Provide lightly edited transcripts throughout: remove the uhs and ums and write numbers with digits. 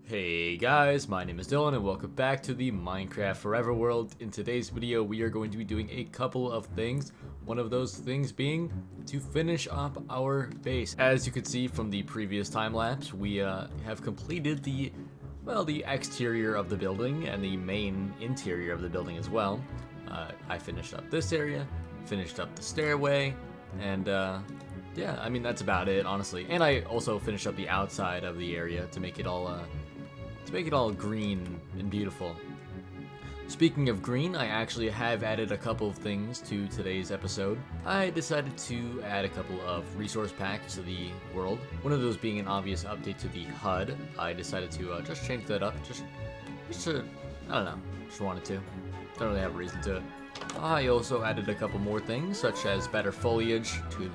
Hey guys, my name is Dylan and welcome back to the Minecraft Forever world. In today's video we are going to be doing a couple of things. One of those things being to finish up our base. As you can see from the previous time lapse, we have completed the exterior of the building and the main interior of the building as well. I finished up this area, finished up the stairway, and yeah, I mean that's about it honestly. And I also finished up the outside of the area to make it all green and beautiful. Speaking of green, I actually have added a couple of things to today's episode. I decided to add a couple of resource packs to the world. One of those being an obvious update to the HUD. I decided to just change that up, just to, I don't know, just wanted to. Don't really have a reason to. I also added a couple more things, such as better foliage to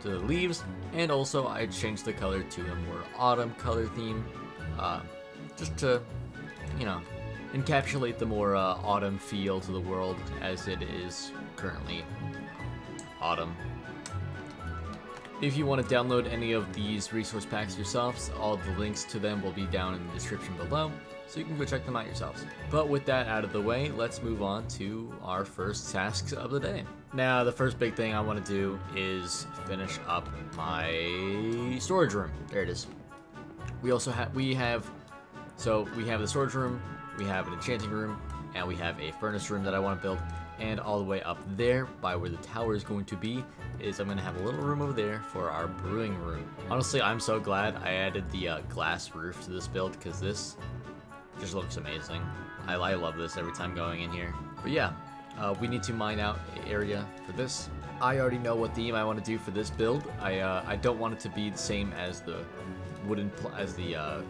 the leaves, and also I changed the color to a more autumn color theme. Just to, you know, encapsulate the more autumn feel to the world, as it is currently autumn. If you want to download any of these resource packs yourselves, all the links to them will be down in the description below, so you can go check them out yourselves. But with that out of the way, let's move on to our first tasks of the day. Now, the first big thing I want to do is finish up my storage room. There it is. We also have the storage room, we have an enchanting room, and we have a furnace room that I want to build. And all the way up there, by where the tower is going to be, is I'm going to have a little room over there for our brewing room. Honestly, I'm so glad I added the glass roof to this build, because this just looks amazing. I love this every time going in here. But yeah, we need to mine out an area for this. I already know what theme I want to do for this build. I don't want it to be the same as the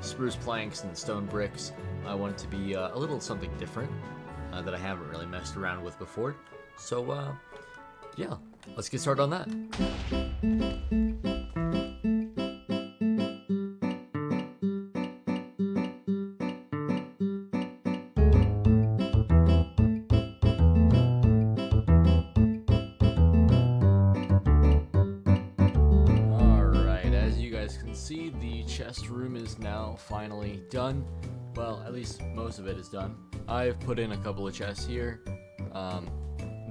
spruce planks and stone bricks. I want it to be a little something different that I haven't really messed around with before. So yeah, let's get started on that. See, the chest room is now finally done. Well, at least most of it is done. I've put in a couple of chests here.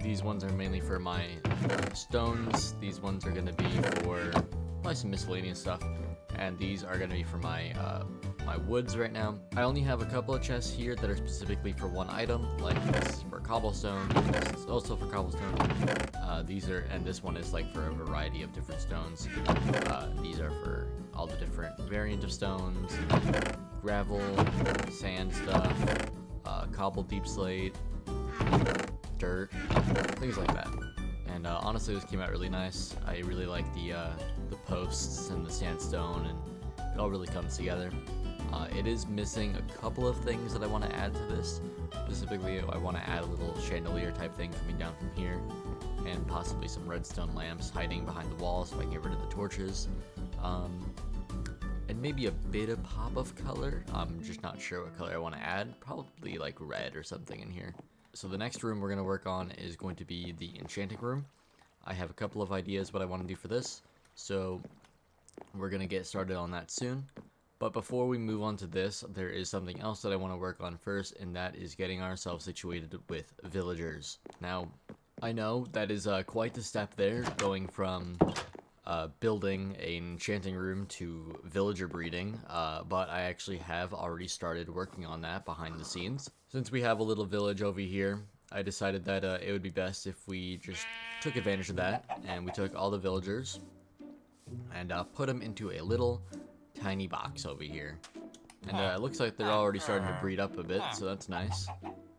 These ones are mainly for my stones. These ones are going to be for probably some miscellaneous stuff. And these are going to be for my my woods right now. I only have a couple of chests here that are specifically for one item, like this is for cobblestone, this is also for cobblestone. And this one is like for a variety of different stones. These are for all the different variant of stones, gravel, sand stuff, cobble deep slate, dirt, things like that. And honestly, this came out really nice. I really like the posts and the sandstone, and it all really comes together. It is missing a couple of things that I want to add to this. Specifically, I want to add a little chandelier type thing coming down from here, and possibly some redstone lamps hiding behind the wall so I can get rid of the torches. And maybe a bit of pop of color. I'm just not sure what color I want to add. Probably like red or something in here. So the next room we're going to work on is going to be the enchanting room. I have a couple of ideas what I want to do for this, so we're going to get started on that soon. But before we move on to this, there is something else that I want to work on first, and that is getting ourselves situated with villagers. Now, I know that is quite the step there, going from building an enchanting room to villager breeding, but I actually have already started working on that behind the scenes. Since we have a little village over here, I decided that it would be best if we just took advantage of that, and we took all the villagers and put them into a little tiny box over here. And it looks like they're already starting to breed up a bit, so that's nice.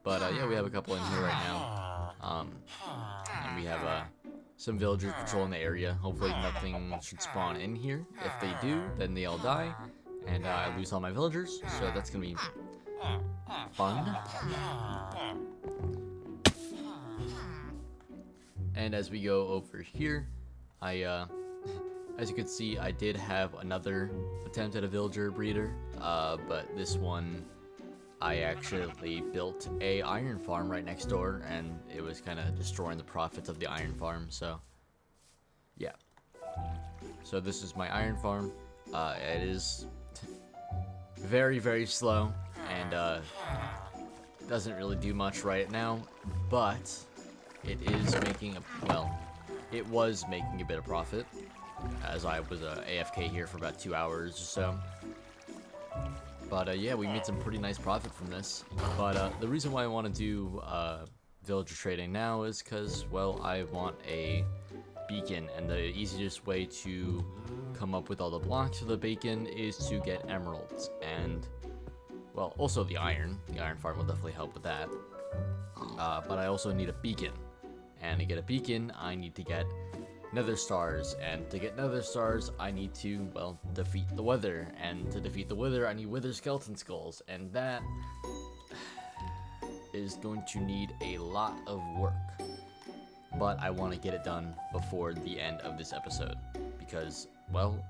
But yeah, we have a couple in here right now. And we have some villagers patrolling the area. Hopefully nothing should spawn in here. If they do, then they all die, and I lose all my villagers, so that's gonna be fun. And as we go over here, as you can see, I did have another attempt at a villager breeder, but this one, I actually built a iron farm right next door, and it was kind of destroying the profits of the iron farm, so yeah. So this is my iron farm. It is very, very slow, and doesn't really do much right now, but it is making it was making a bit of profit, as I was AFK here for about 2 hours or so. But yeah, we made some pretty nice profit from this. But the reason why I want to do villager trading now is because, well, I want a beacon, and the easiest way to come up with all the blocks for the beacon is to get emeralds, and, well, also the iron. The iron farm will definitely help with that. But I also need a beacon, and to get a beacon, I need to get nether stars, and to get nether stars, I need to, well, defeat the wither, and to defeat the wither, I need wither skeleton skulls, and that is going to need a lot of work. But I want to get it done before the end of this episode, because, well,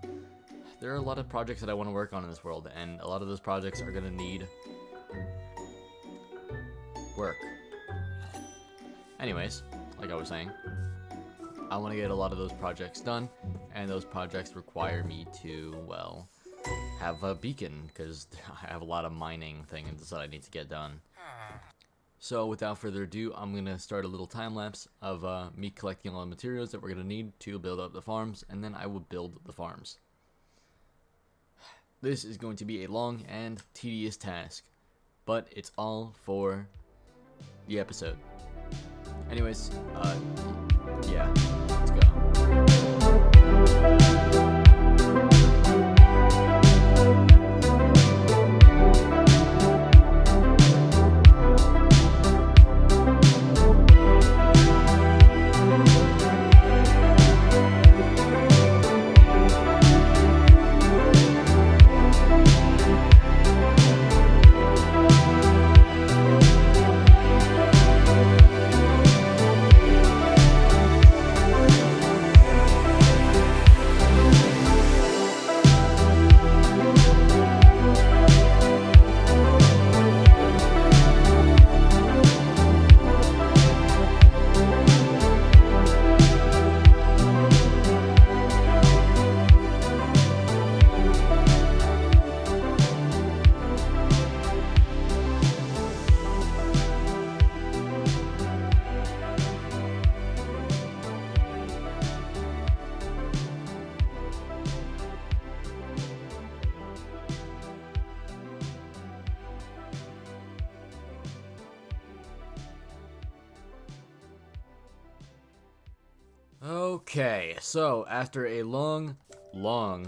there are a lot of projects that I want to work on in this world, and a lot of those projects are going to need work. Anyways, like I was saying, I want to get a lot of those projects done, and those projects require me to, well, have a beacon, because I have a lot of mining things that I need to get done. So without further ado, I'm going to start a little time lapse of me collecting all the materials that we're going to need to build up the farms, and then I will build the farms. This is going to be a long and tedious task, but it's all for the episode. Anyways, yeah, let's go. Okay, so after a long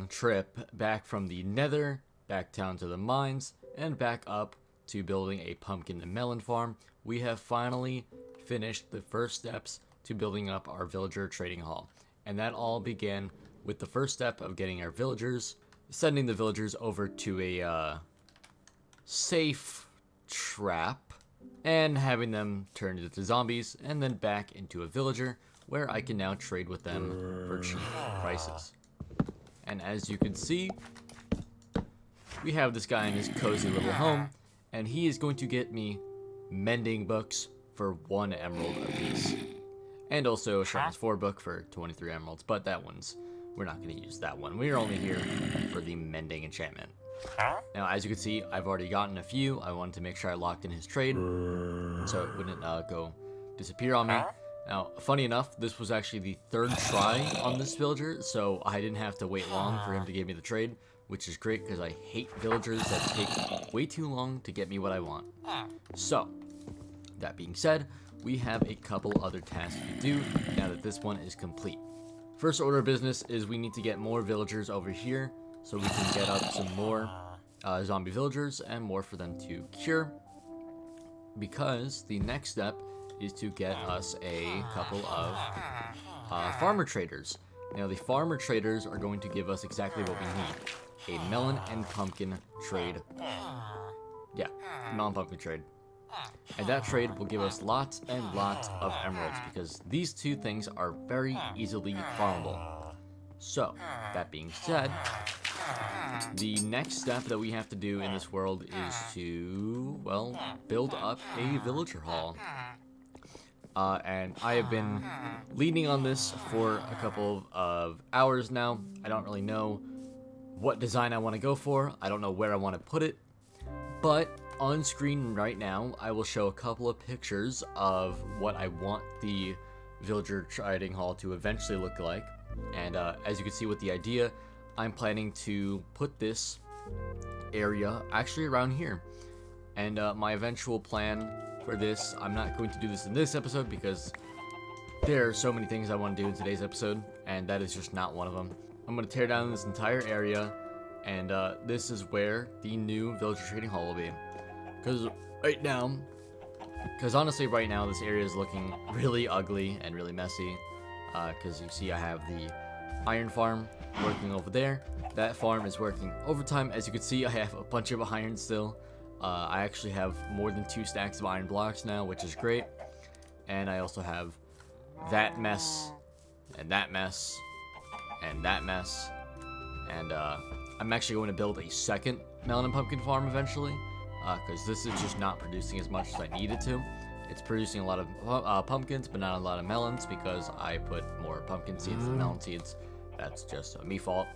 trip back from the nether, back down to the mines, and back up to building a pumpkin and melon farm, we have finally finished the first steps to building up our villager trading hall. And that all began with the first step of getting our villagers, sending the villagers over to a safe trap, and having them turn into zombies, and then back into a villager, where I can now trade with them for cheap prices. And as you can see, we have this guy in his cozy little home, and he is going to get me mending books for 1 emerald apiece. And also a Sharpness 4 book for 23 emeralds, but that one's, we're not going to use that one. We're only here for the mending enchantment. Now, as you can see, I've already gotten a few. I wanted to make sure I locked in his trade, so it wouldn't go disappear on me. Now, funny enough, this was actually the 3rd try on this villager, so I didn't have to wait long for him to give me the trade, which is great because I hate villagers that take way too long to get me what I want. So, that being said, we have a couple other tasks to do now that this one is complete. First order of business is we need to get more villagers over here so we can get up some more zombie villagers and more for them to cure, because the next step is to get us a couple of farmer traders. Now, the farmer traders are going to give us exactly what we need. A melon and pumpkin trade. Yeah, melon pumpkin trade. And that trade will give us lots and lots of emeralds, because these two things are very easily farmable. So, that being said, the next step that we have to do in this world is to, well, build up a villager hall. And I have been leaning on this for a couple of hours now. I don't really know what design I want to go for. I don't know where I want to put it, but on screen right now, I will show a couple of pictures of what I want the villager trading hall to eventually look like. And as you can see with the idea, I'm planning to put this area actually around here. And my eventual plan for this, I'm not going to do this in this episode because there are so many things I want to do in today's episode, and that is just not one of them. I'm going to tear down this entire area, and this is where the new villager trading hall will be. Because honestly right now this area is looking really ugly and really messy. Because you see I have the iron farm working over there. That farm is working overtime. As you can see, I have a bunch of iron still. I actually have more than 2 stacks of iron blocks now, which is great. And I also have that mess, and that mess, and that mess. And I'm actually going to build a second melon and pumpkin farm eventually, because this is just not producing as much as I need it to. It's producing a lot of pumpkins, but not a lot of melons because I put more pumpkin seeds than melon seeds. That's just a me fault.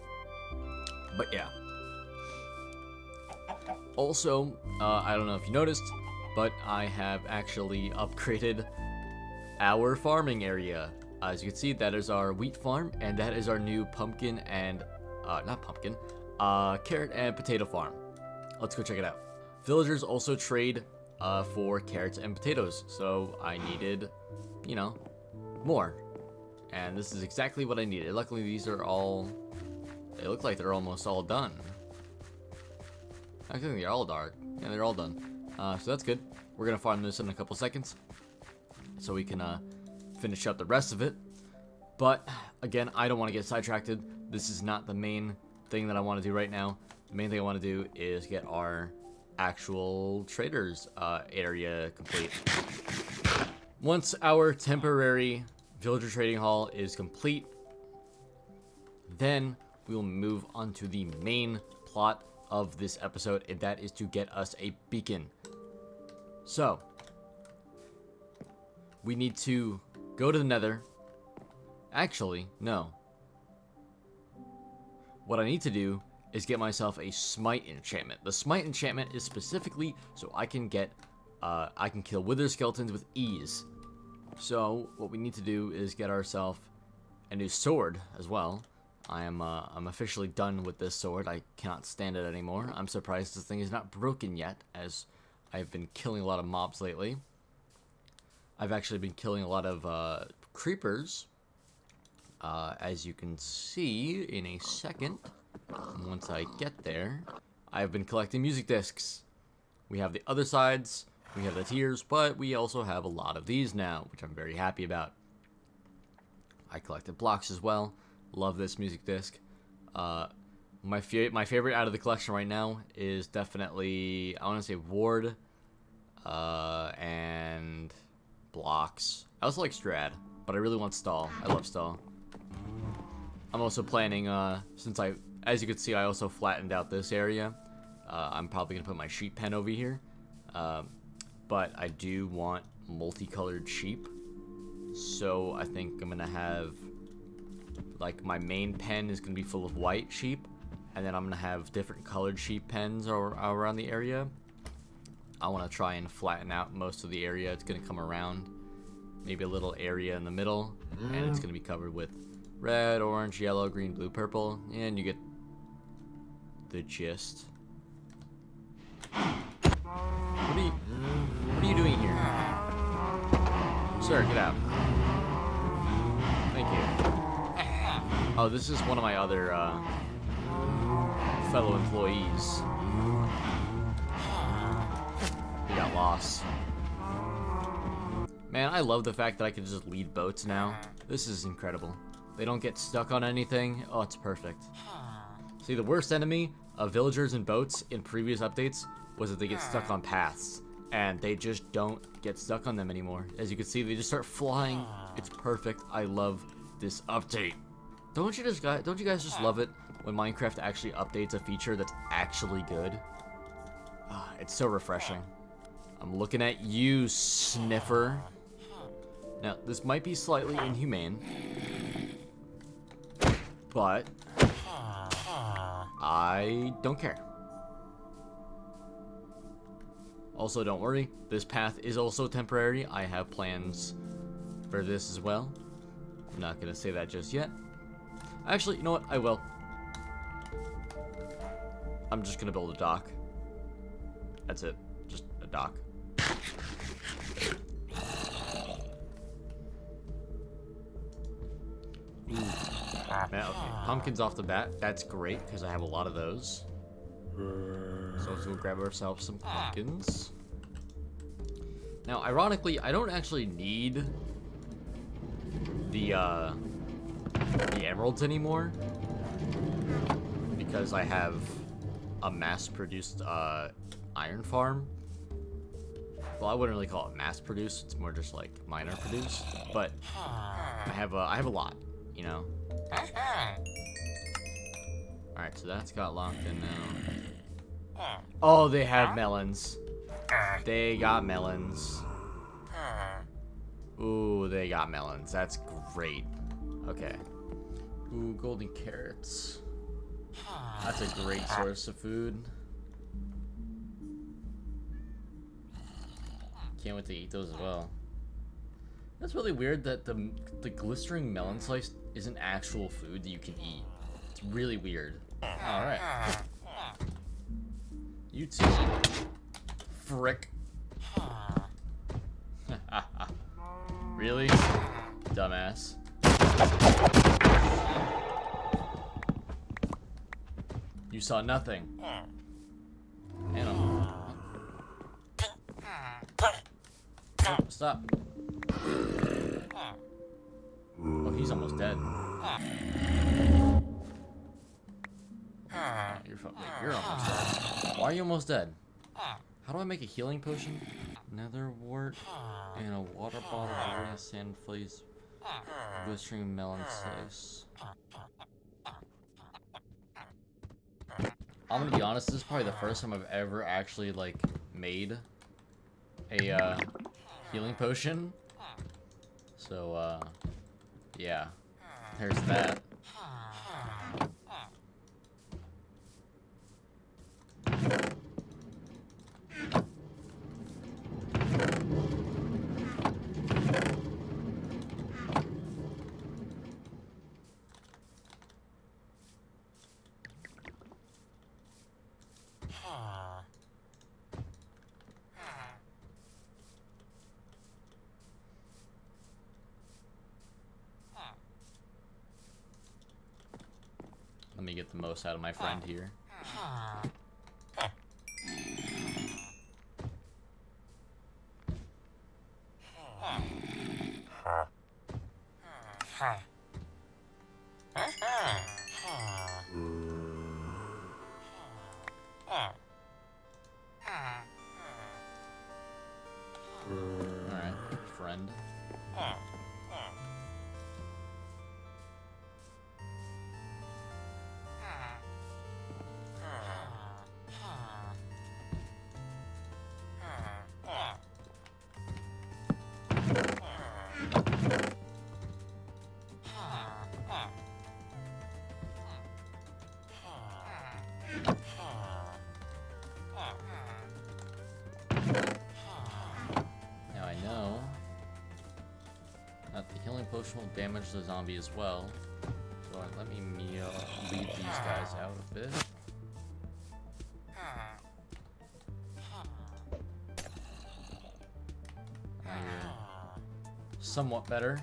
But yeah. Also, I don't know if you noticed, but I have actually upgraded our farming area. As you can see, that is our wheat farm, and that is our new pumpkin and, carrot and potato farm. Let's go check it out. Villagers also trade for carrots and potatoes, so I needed, more. And this is exactly what I needed. Luckily, these are all, they look like they're almost all done. I think they're all dark. Yeah, they're all done. So that's good. We're gonna farm this in a couple seconds, so we can finish up the rest of it. But again, I don't want to get sidetracked. This is not the main thing that I want to do right now. The main thing I want to do is get our actual traders area complete. Once our temporary villager trading hall is complete, then we will move on to the main plot of this episode, and that is to get us a beacon. So we need to go to the nether. Actually, no. What I need to do is get myself a smite enchantment. The smite enchantment is specifically so I can get, I can kill wither skeletons with ease. So what we need to do is get ourselves a new sword as well. I'm officially done with this sword. I cannot stand it anymore. I'm surprised this thing is not broken yet, as I've been killing a lot of mobs lately. I've actually been killing a lot of creepers, as you can see in a second. Once I get there, I've been collecting music discs. We have the other sides, we have the tiers, but we also have a lot of these now, which I'm very happy about. I collected blocks as well. Love this music disc. My favorite out of the collection right now is definitely, I want to say Ward, and blocks. I also like Strad, but I really want Stall. I love Stall. I'm also planning, as you can see, I also flattened out this area. I'm probably gonna put my sheep pen over here, but I do want multicolored sheep. So I think I'm gonna have, like, my main pen is gonna be full of white sheep, and then I'm gonna have different colored sheep pens around the area. I want to try and flatten out most of the area. It's gonna come around, maybe a little area in the middle, and it's gonna be covered with red, orange, yellow, green, blue, purple, and you get the gist. What are you doing here? Sir, get out. Thank you. Oh, this is one of my other fellow employees. He got lost. Man, I love the fact that I can just lead boats now. This is incredible. They don't get stuck on anything. Oh, it's perfect. See, the worst enemy of villagers and boats in previous updates was that they get stuck on paths, and they just don't get stuck on them anymore. As you can see, they just start flying. It's perfect. I love this update. Don't you guys just love it when Minecraft actually updates a feature that's actually good? It's so refreshing. I'm looking at you, Sniffer. Now, this might be slightly inhumane, but I don't care. Also, don't worry, this path is also temporary. I have plans for this as well. I'm not gonna say that just yet. Actually, you know what? I will. I'm just gonna build a dock. That's it. Just a dock. Ooh. Man, okay. Pumpkins off the bat. That's great, because I have a lot of those. So let's go grab ourselves some pumpkins. Now, ironically, I don't actually need the emeralds anymore, because I have a mass-produced iron farm. Well, I wouldn't really call it mass-produced. It's more just like miner-produced. But I have a lot, you know. All right, so that's got locked in now. Oh, they have melons. They got melons. Ooh, they got melons. That's great. Okay. Ooh, golden carrots. That's a great source of food. Can't wait to eat those as well. That's really weird that the glistering melon slice isn't actual food that you can eat. It's really weird. Alright. You too. Frick. Really? Dumbass. You saw nothing. Animal. Oh, stop. Oh, he's almost dead. Oh, you're almost dead. Why are you almost dead? How do I make a healing potion? Nether wart and a water bottle, a sand fleas, glistering melon slice. I'm gonna be honest, this is probably the first time I've ever actually like made a healing potion. So yeah, there's that. Let me get the most out of my friend here. Alright, friend. Now I know that the healing potion will damage the zombie as well. So let me leave these guys out a bit. Now you're somewhat better.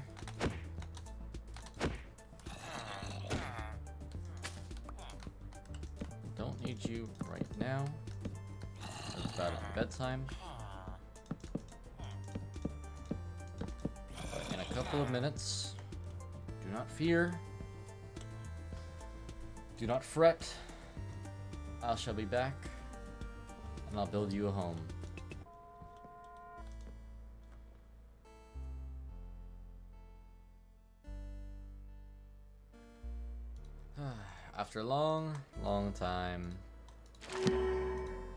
Don't need you right now. It's about bedtime. In a couple of minutes. Do not fear. Do not fret. I shall be back, and I'll build you a home. After a long, long time.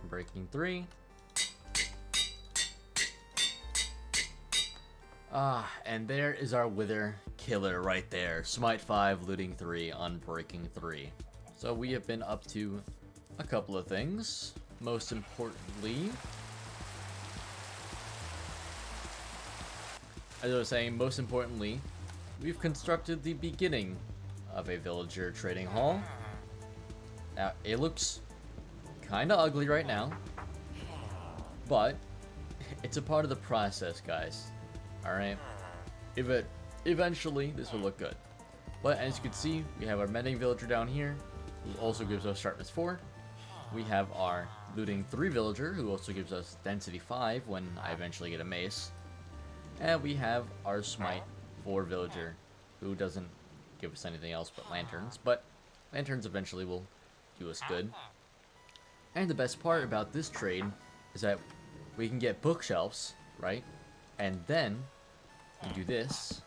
Breaking 3. And there is our Wither killer right there. Smite 5, looting 3, unbreaking 3. So we have been up to a couple of things. Most importantly, as I was saying, we've constructed the beginning of a villager trading hall. Now, it looks kind of ugly right now, but it's a part of the process, guys. Alright? Eventually, this will look good. But as you can see, we have our mending villager down here, who also gives us sharpness 4. We have our looting 3 villager, who also gives us density 5 when I eventually get a mace. And we have our smite 4 villager, who doesn't give us anything else but lanterns. But lanterns eventually will do us good. And the best part about this trade is that we can get bookshelves, right? And then we do this.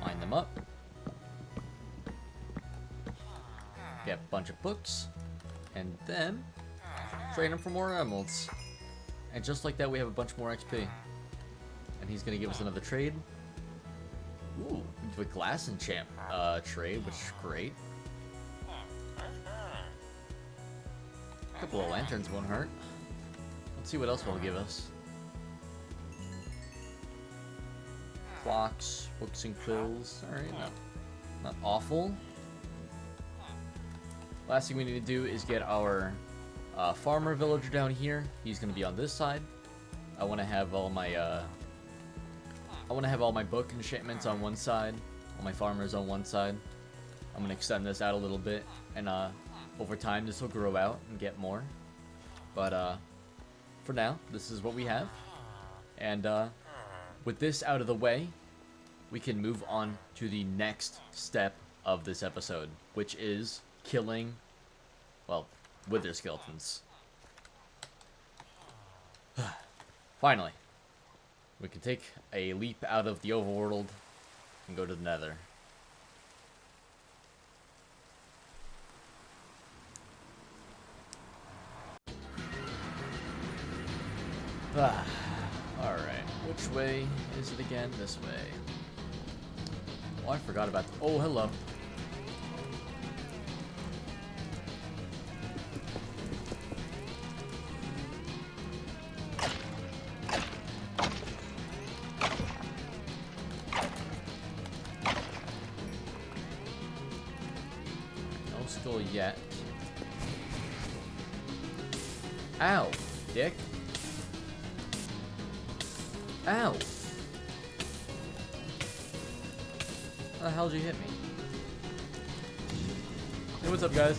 Line them up. Get a bunch of books. And then trade them for more emeralds. And just like that, we have a bunch more XP. And he's going to give us another trade. Ooh, the glass enchant trade, which is great. A couple of lanterns won't hurt. Let's see what else will give us. Clocks, books and quills. Alright, not awful. Last thing we need to do is get our farmer villager down here. He's going to be on this side. I want to have all my book enchantments on one side, all my farmers on one side. I'm going to extend this out a little bit, and over time this will grow out and get more. But for now, this is what we have. And with this out of the way, we can move on to the next step of this episode, which is killing, well, wither skeletons. Finally, we can take a leap out of the overworld and go to the nether. Alright, which way is it again? This way. Oh, I forgot about... Oh, hello. No skull yet. Ow, dick. Ow! How the hell did you hit me? Hey, what's up, guys?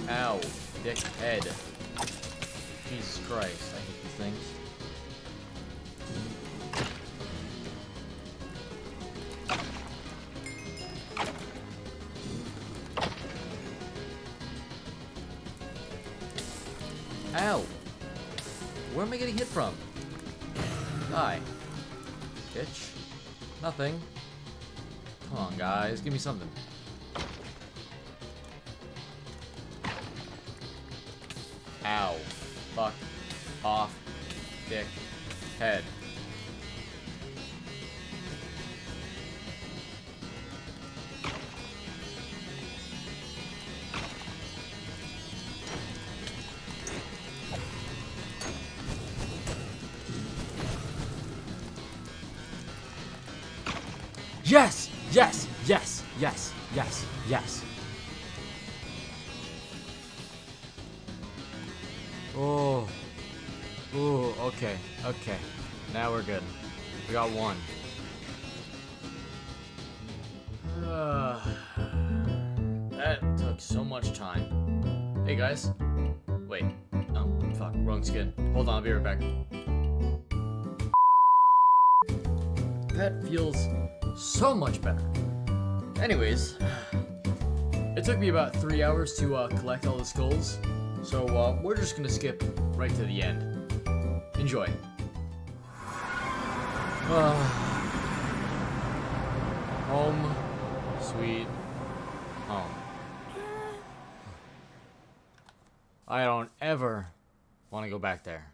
Ow, dickhead. Jesus Christ, I hate these things. Ow! Where am I getting hit from? Die. Bitch. Nothing. Come on, guys. Give me something. Ow. Fuck. Off. Dick. Head. Yes! Yes! Yes! Yes! Yes! Yes! Oh. Ooh, okay. Okay. Now we're good. We got one. That took so much time. Hey, guys. Wait. Oh, fuck. Wrong skin. Hold on, I'll be right back. That feels so much better. Anyways, it took me about 3 hours to collect all the skulls, so we're just gonna skip right to the end. Enjoy. Home, sweet home. I don't ever want to go back there.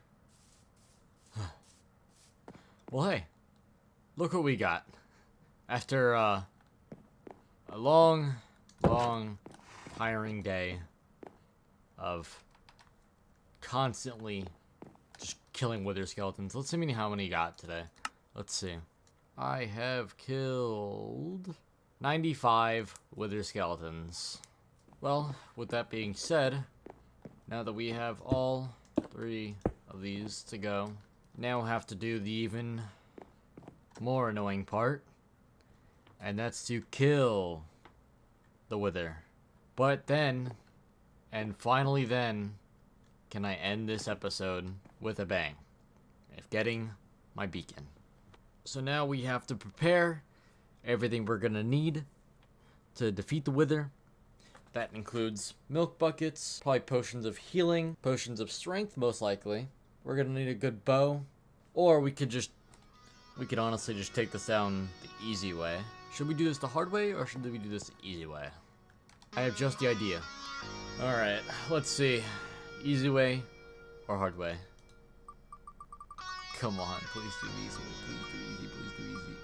Well, hey, look what we got. After a a long, tiring day of constantly just killing wither skeletons. Let's see how many you got today. Let's see. I have killed 95 wither skeletons. Well, with that being said, now that we have all 3 of these to go, now we'll have to do the even more annoying part, and that's to kill the wither. But then, and finally then, can I end this episode with a bang, if getting my beacon. So now we have to prepare everything we're gonna need to defeat the wither. That includes milk buckets, probably potions of healing, potions of strength most likely. We're gonna need a good bow, or we could honestly just take this down the easy way. Should we do this the hard way, or should we do this the easy way? I have just the idea. Alright, let's see. Easy way or hard way? Come on, please do easy. Please do easy, please do easy.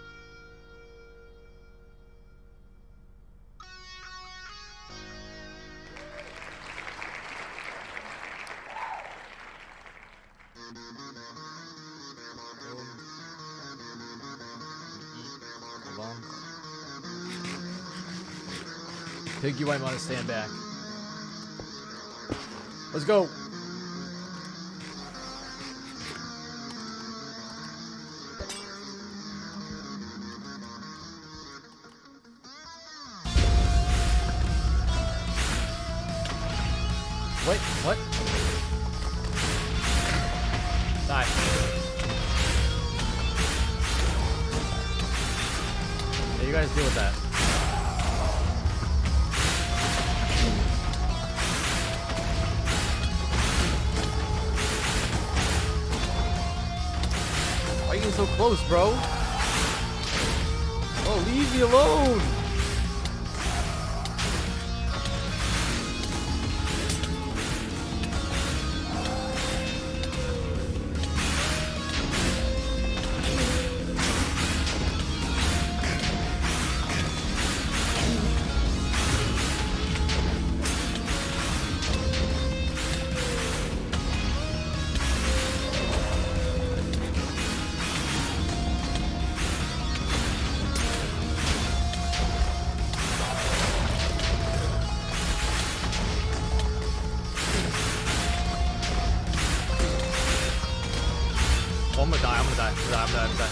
Hold on. Pig, you might want to stand back. Let's go. Wait, what? Die. Yeah, you guys deal with that. Why are you getting so close, bro? Oh, leave me alone! Oh, I'm gonna die, I'm gonna die, I'm gonna die.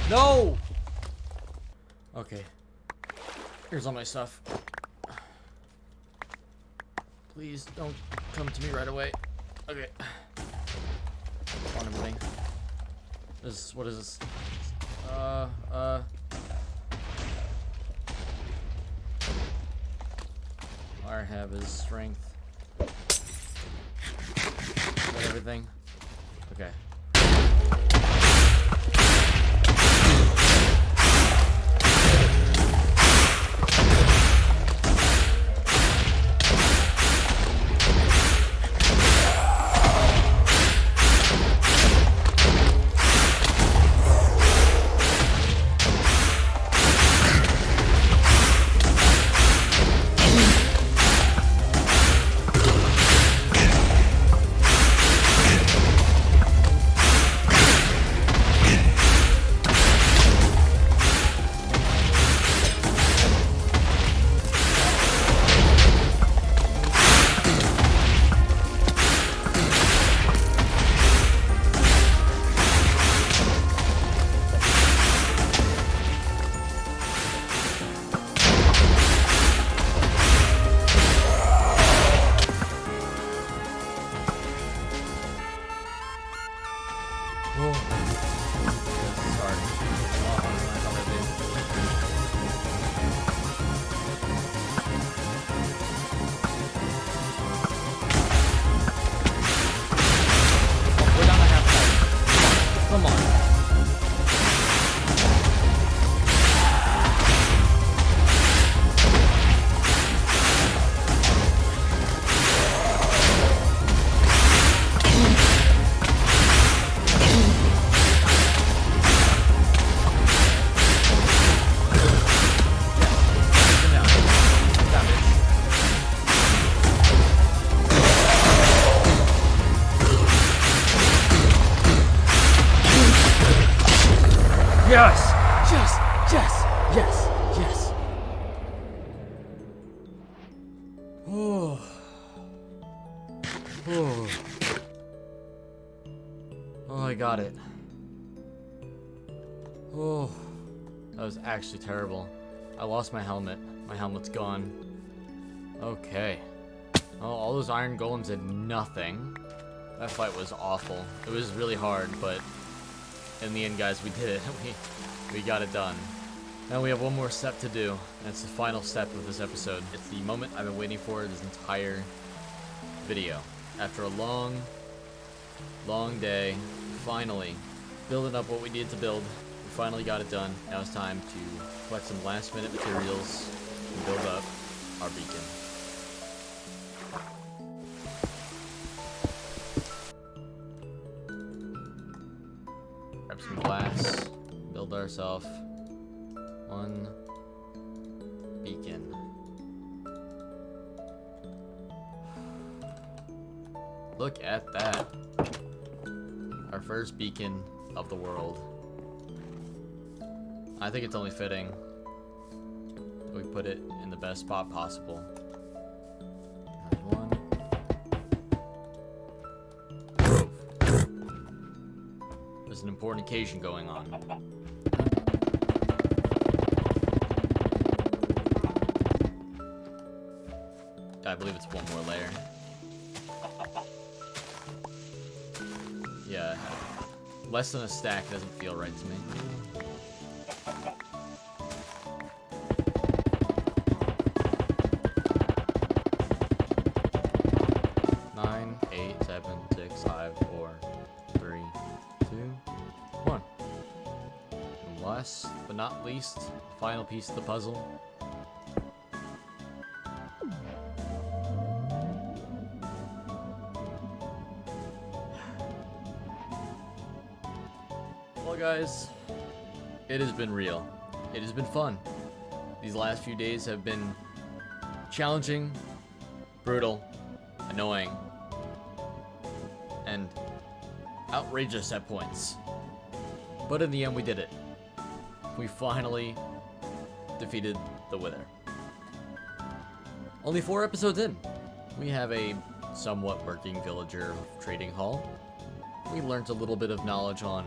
No! Okay. Here's all my stuff. Please don't come to me right away. Okay. On everything. What is this? All I have is strength. Got everything. Okay. Yes! Yes! Yes! Yes! Yes! Oh. Oh. Oh, I got it. Oh. That was actually terrible. I lost my helmet. My helmet's gone. Okay. Oh, all those iron golems did nothing. That fight was awful. It was really hard, but in the end, guys, we did it. We got it done. Now we have one more step to do, and it's the final step of this episode. It's the moment I've been waiting for this entire video. After a long, long day, finally building up what we needed to build. We finally got it done. Now it's time to collect some last minute materials and build up our beacon. Grab some glass, build ourselves one beacon. Look at that. Our first beacon of the world. I think it's only fitting we put it in the best spot possible. There's one. There's an important occasion going on. I believe it's one more layer. Yeah, less than a stack doesn't feel right to me. 9, 8, 7, 6, 5, 4, 3, 2, 1. And last but not least, final piece of the puzzle. Well, guys, it has been real. It has been fun. These last few days have been challenging, brutal, annoying, and outrageous at points. But in the end, we did it. We finally defeated the Wither. Only 4 episodes in, we have a somewhat working villager trading hall. We learned a little bit of knowledge on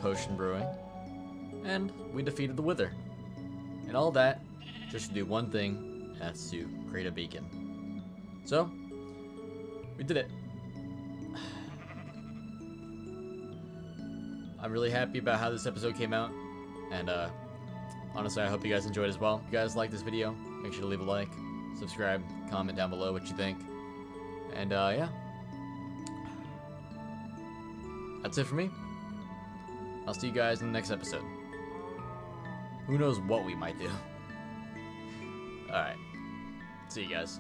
potion brewing, and we defeated the Wither. And all that just to do one thing, and that's to create a beacon. So, we did it. I'm really happy about how this episode came out, and honestly, I hope you guys enjoyed as well. If you guys like this video, make sure to leave a like, subscribe, comment down below what you think, and yeah. That's it for me. I'll see you guys in the next episode. Who knows what we might do. Alright. See you guys.